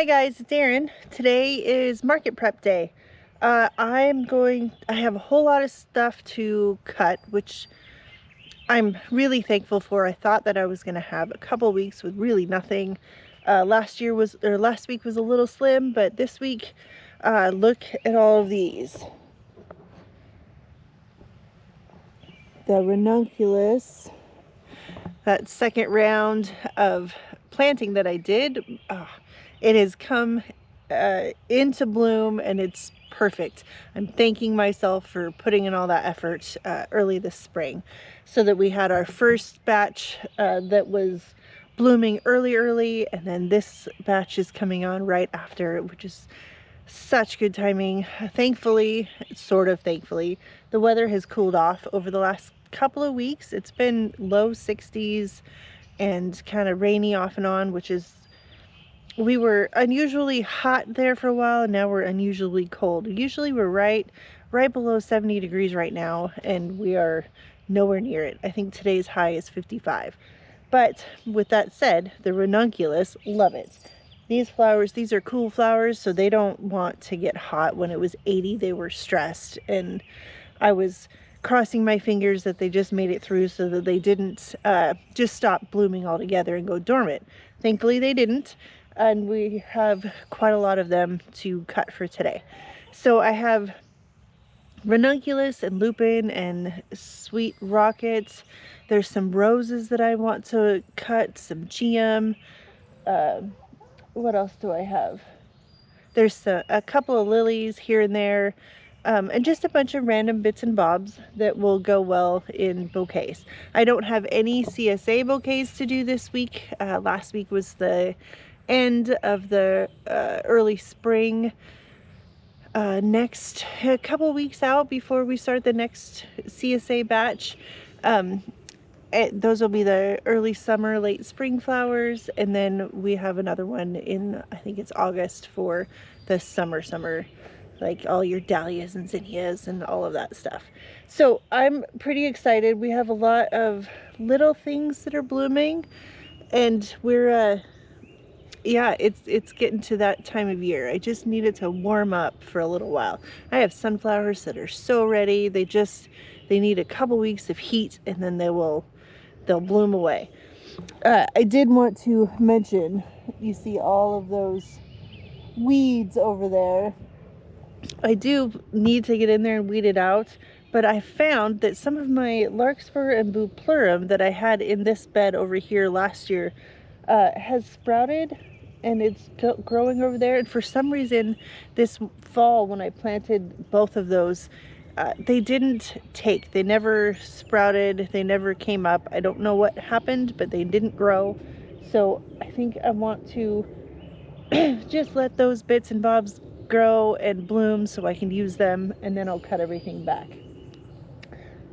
guys, it's Erin. Today is market prep day. I have a whole lot of stuff to cut, which I'm really thankful for. I thought that I was going to have a couple weeks with really nothing. Last week was a little slim, but this week, look at all of these. The ranunculus, that second round of planting that I did, it has come into bloom and it's perfect. I'm thanking myself for putting in all that effort early this spring, so that we had our first batch that was blooming early, and then this batch is coming on right after, which is such good timing. Thankfully, the weather has cooled off over the last couple of weeks. It's been low 60s and kind of rainy off and on, which is, we were unusually hot there for a while, and now we're unusually cold. Usually we're right below 70 degrees right now, and we are nowhere near it. I think today's high is 55. But with that said, the ranunculus, love it. These flowers, these are cool flowers, so they don't want to get hot. When it was 80, they were stressed, and I was crossing my fingers that they just made it through, so that they didn't just stop blooming altogether and go dormant. Thankfully they didn't, and we have quite a lot of them to cut for today. So I have ranunculus and lupin and sweet rocket. There's some roses that I want to cut, some geum. What else do I have? There's a couple of lilies here and there, and just a bunch of random bits and bobs that will go well in bouquets. I don't have any CSA bouquets to do this week. Last week was the end of the early spring. Next, a couple weeks out before we start the next CSA batch. Those will be the early summer, late spring flowers, and then we have another one in, I think it's August, for the summer, like all your dahlias and zinnias and all of that stuff. So I'm pretty excited. We have a lot of little things that are blooming, and we're yeah, it's getting to that time of year. I just need it to warm up for a little while. I have sunflowers that are so ready. They need a couple weeks of heat, and then they'll bloom away. I did want to mention, you see all of those weeds over there. I do need to get in there and weed it out, but I found that some of my larkspur and buplurum that I had in this bed over here last year has sprouted, and it's growing over there. And for some reason this fall, when I planted both of those, they didn't take. They never sprouted. They never came up. I don't know what happened, but they didn't grow. So I think I want to just let those bits and bobs grow and bloom so I can use them, and then I'll cut everything back.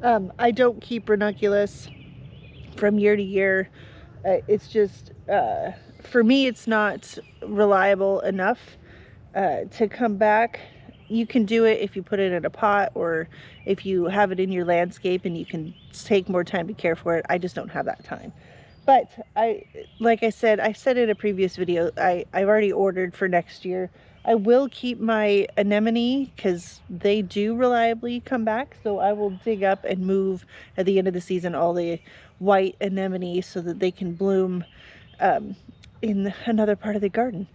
I don't keep ranunculus from year to year. It's just, for me, it's not reliable enough to come back. You can do it if you put it in a pot, or if you have it in your landscape and you can take more time to care for it. I just don't have that time. But like I said in a previous video, I've already ordered for next year. I will keep my anemone because they do reliably come back. So I will dig up and move at the end of the season all the white anemone so that they can bloom in another part of the garden.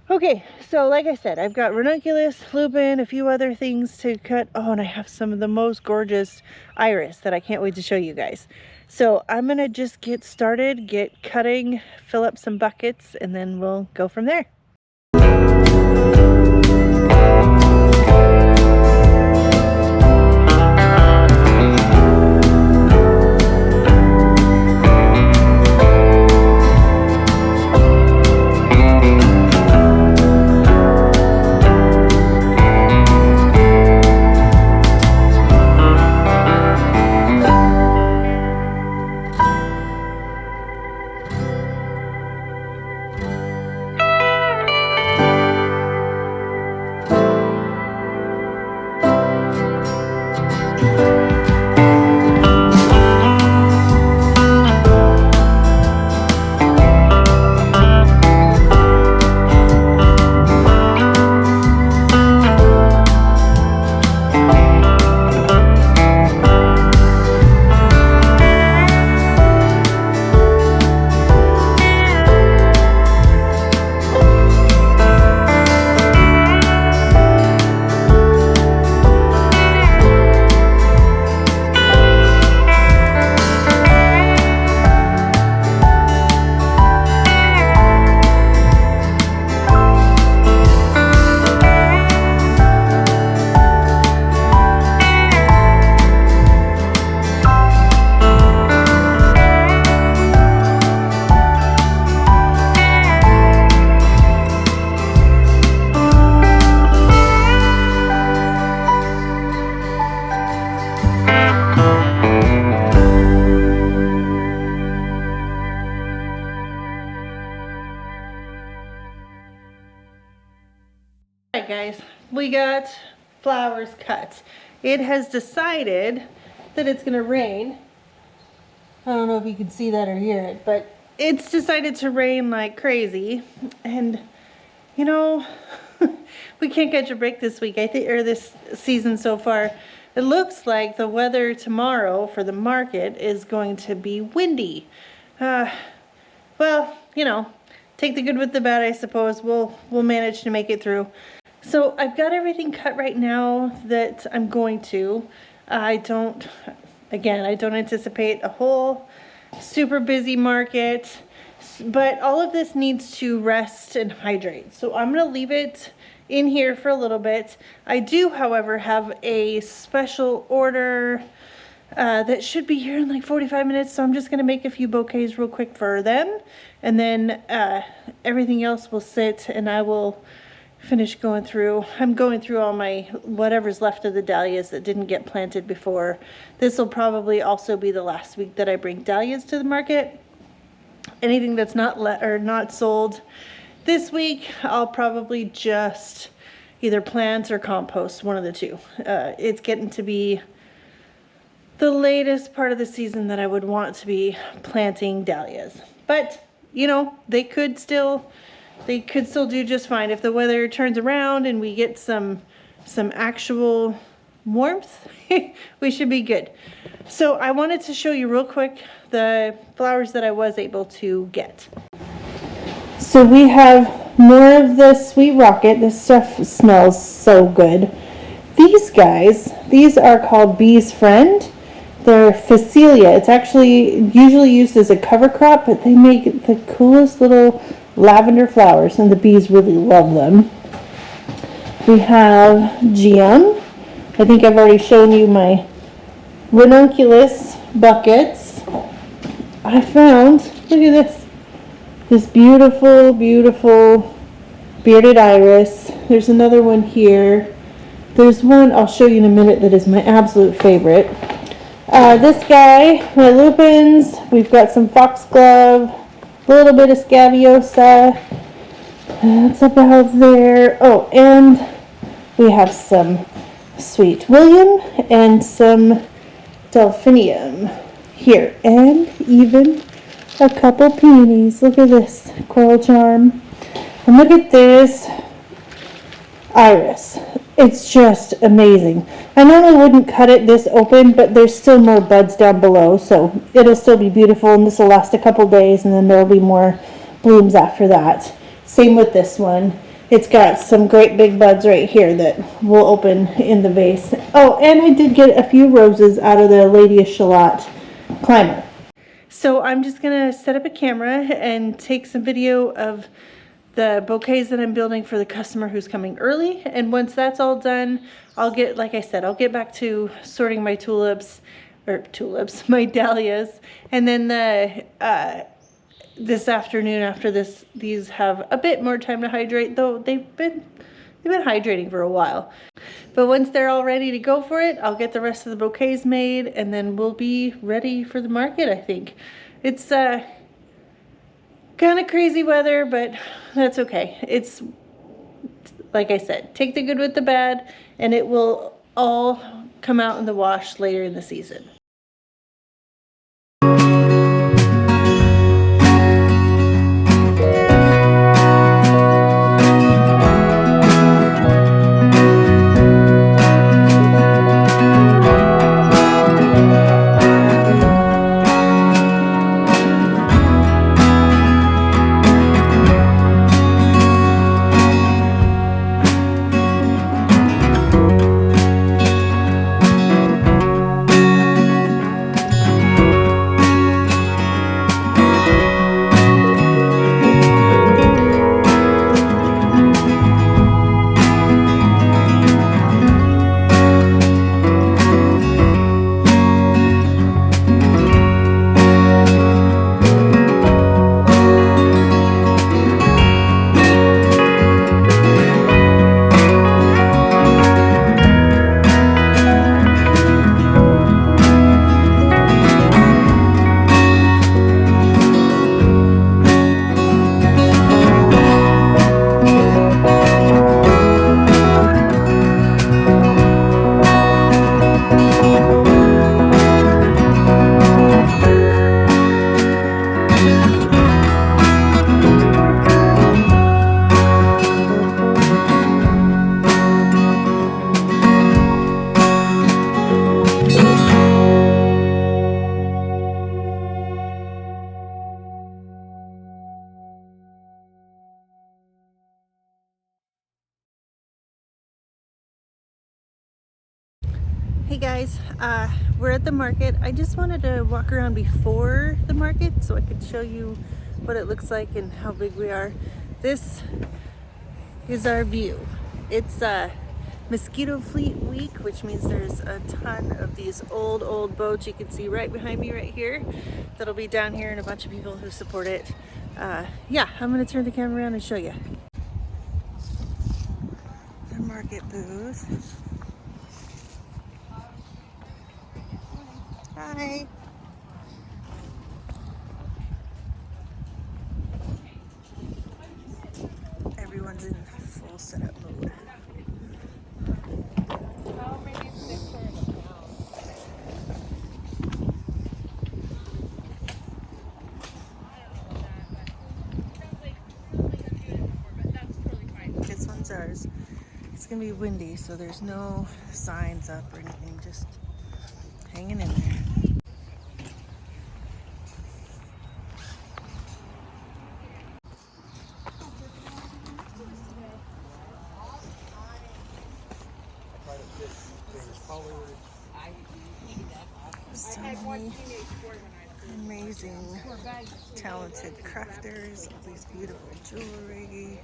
Okay, so like I said, I've got ranunculus, lupin, a few other things to cut. Oh, and I have some of the most gorgeous iris that I can't wait to show you guys. So I'm gonna just get started, get cutting, fill up some buckets, and then we'll go from there. right, guys, we got flowers cut. It has decided that it's gonna rain. I don't know if you can see that or hear it, but it's decided to rain like crazy. And you know, we can't catch a break this week, I think, or this season so far. It looks like the weather tomorrow for the market is going to be windy. Well, you know, take the good with the bad, I suppose. We'll manage to make it through. So I've got everything cut right now that I'm going to. I don't anticipate a whole super busy market, but all of this needs to rest and hydrate. So I'm gonna leave it in here for a little bit. I do, however, have a special order that should be here in like 45 minutes. So I'm just gonna make a few bouquets real quick for them. And then everything else will sit and I will finish going through. I'm going through all my whatever's left of the dahlias that didn't get planted before. This will probably also be the last week that I bring dahlias to the market. Anything that's not sold this week, I'll probably just either plant or compost, one of the two. It's getting to be the latest part of the season that I would want to be planting dahlias. But, you know, they could still do just fine if the weather turns around and we get some actual warmth. We should be good. So I wanted to show you real quick the flowers that I was able to get. So we have more of the Sweet Rocket. This stuff smells so good. These guys, these are called Bee's Friend. They're Phacelia. It's actually usually used as a cover crop, but they make the coolest little lavender flowers and the bees really love them. We have Geum. I think I've already shown you my ranunculus buckets. I found, look at this beautiful, beautiful bearded iris. There's another one here. There's one I'll show you in a minute that is my absolute favorite. This guy, my lupins. We've got some foxglove, a little bit of scabiosa. That's about there. Oh, and we have some Sweet William and some delphinium here, and even a couple peonies. Look at this coral charm, and look at this iris. It's just amazing. I normally wouldn't cut it this open, but there's still more buds down below, so it'll still be beautiful, and this will last a couple days, and then there'll be more blooms after that. Same with this one. It's got some great big buds right here that will open in the vase. Oh, and I did get a few roses out of the Lady of Shalott climber. So I'm just gonna set up a camera and take some video of the bouquets that I'm building for the customer who's coming early. And once that's all done, I'll get, like I said, I'll get back to sorting my my dahlias. And then this afternoon after this, these have a bit more time to hydrate, though they've been hydrating for a while. But once they're all ready to go for it, I'll get the rest of the bouquets made, and then we'll be ready for the market, I think. It's kind of crazy weather, but that's okay. It's, like I said, take the good with the bad, and it will all come out in the wash later in the season. Hey guys, we're at the market. I just wanted to walk around before the market so I could show you what it looks like and how big we are. This is our view. It's mosquito fleet week, which means there's a ton of these old boats you can see right behind me right here that'll be down here, and a bunch of people who support it. Yeah, I'm gonna turn the camera around and show you. The market booth. Hi. Everyone's in full setup mode. This one's ours. It's gonna be windy, so there's no signs up or anything, just hanging in there. So many amazing, talented crafters, all these beautiful jewelry.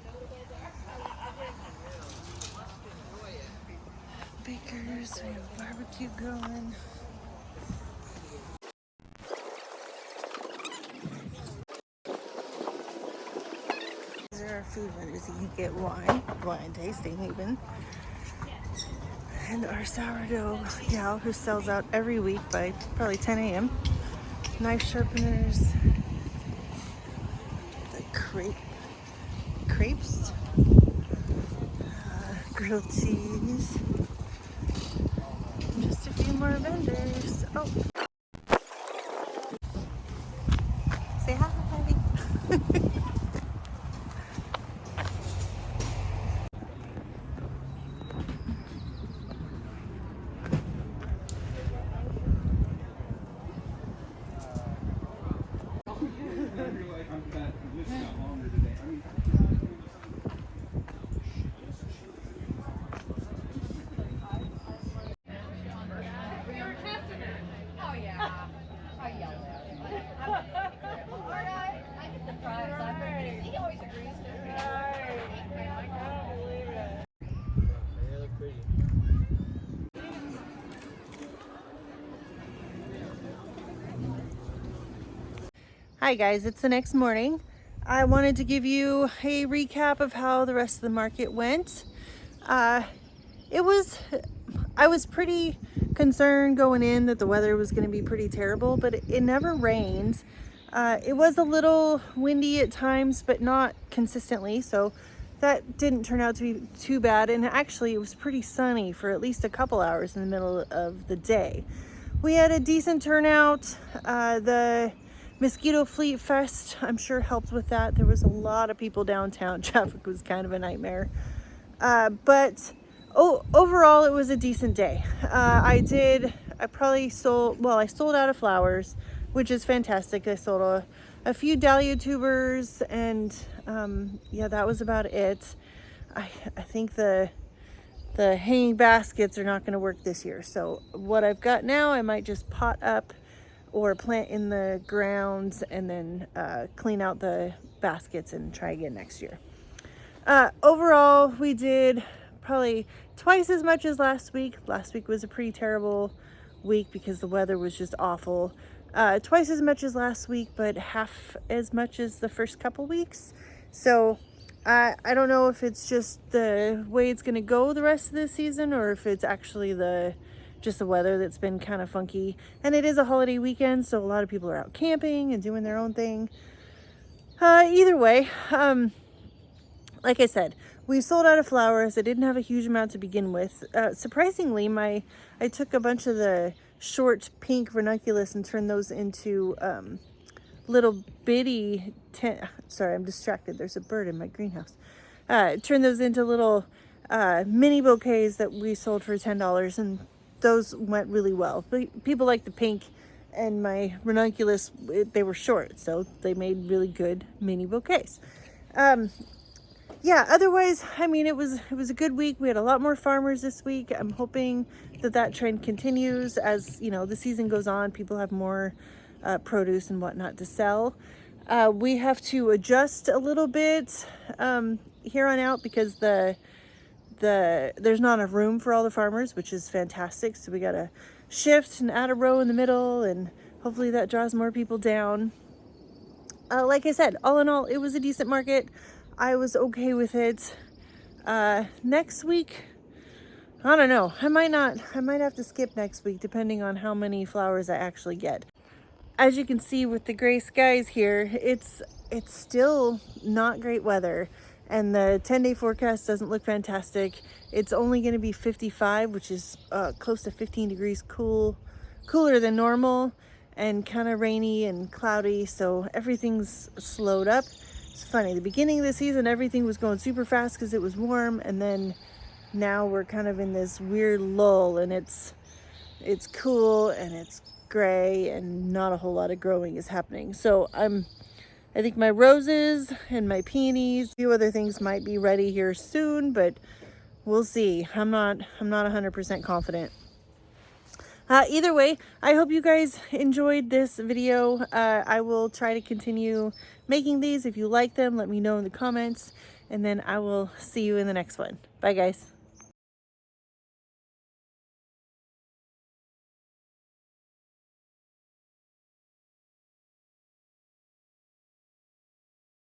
Bakers, we have barbecue going. These are our food vendors. You can get wine tasting even. And our sourdough gal who sells out every week by probably 10 a.m. Knife sharpeners, the crepes, grilled cheese, just a few more vendors. Oh, say hi. Hi guys, it's the next morning. I wanted to give you a recap of how the rest of the market went. I was pretty concerned going in that the weather was going to be pretty terrible, but it never rained. It was a little windy at times, but not consistently, so that didn't turn out to be too bad. And actually it was pretty sunny for at least a couple hours in the middle of the day. We had a decent turnout. The Mosquito Fleet Fest, I'm sure, helped with that. There was a lot of people downtown. Traffic was kind of a nightmare. But overall, it was a decent day. I sold out of flowers, which is fantastic. I sold a few dahlia tubers, and yeah, that was about it. I think the hanging baskets are not going to work this year. So what I've got now, I might just pot up or plant in the grounds and then clean out the baskets and try again next year. Overall, we did probably twice as much as last week. Last week was a pretty terrible week because the weather was just awful. Twice as much as last week, but half as much as the first couple weeks. So I don't know if it's just the way it's going to go the rest of the season, or if it's actually just the weather that's been kind of funky. And it is a holiday weekend, so a lot of people are out camping and doing their own thing. Either way, like I said, we sold out of flowers. I didn't have a huge amount to begin with. Surprisingly, I took a bunch of the short pink ranunculus and turned those into little bitty, sorry, I'm distracted. There's a bird in my greenhouse. Turned those into little mini bouquets that we sold for $10, and those went really well. But people like the pink, and my ranunculus, they were short, so they made really good mini bouquets. yeah, otherwise, I mean, it was a good week. We had a lot more farmers this week. I'm hoping that that trend continues as, you know, the season goes on. People have more produce and whatnot to sell. We have to adjust a little bit here on out because there's not enough room for all the farmers, which is fantastic. So we got to shift and add a row in the middle, and hopefully that draws more people down. Like I said, all in all, it was a decent market. I was okay with it. Next week, I don't know. I might have to skip next week depending on how many flowers I actually get. As you can see with the gray skies here, it's still not great weather, and the 10-day forecast doesn't look fantastic. It's only going to be 55, which is close to 15 degrees cooler than normal, and kind of rainy and cloudy, so everything's slowed up. It's funny, the beginning of the season everything was going super fast because it was warm, and then now we're kind of in this weird lull, and it's cool and it's gray and not a whole lot of growing is happening. So I think my roses and my peonies, a few other things might be ready here soon, but we'll see. I'm not 100% confident. Either way, I hope you guys enjoyed this video. I will try to continue making these. If you like them, let me know in the comments, and then I will see you in the next one. Bye guys.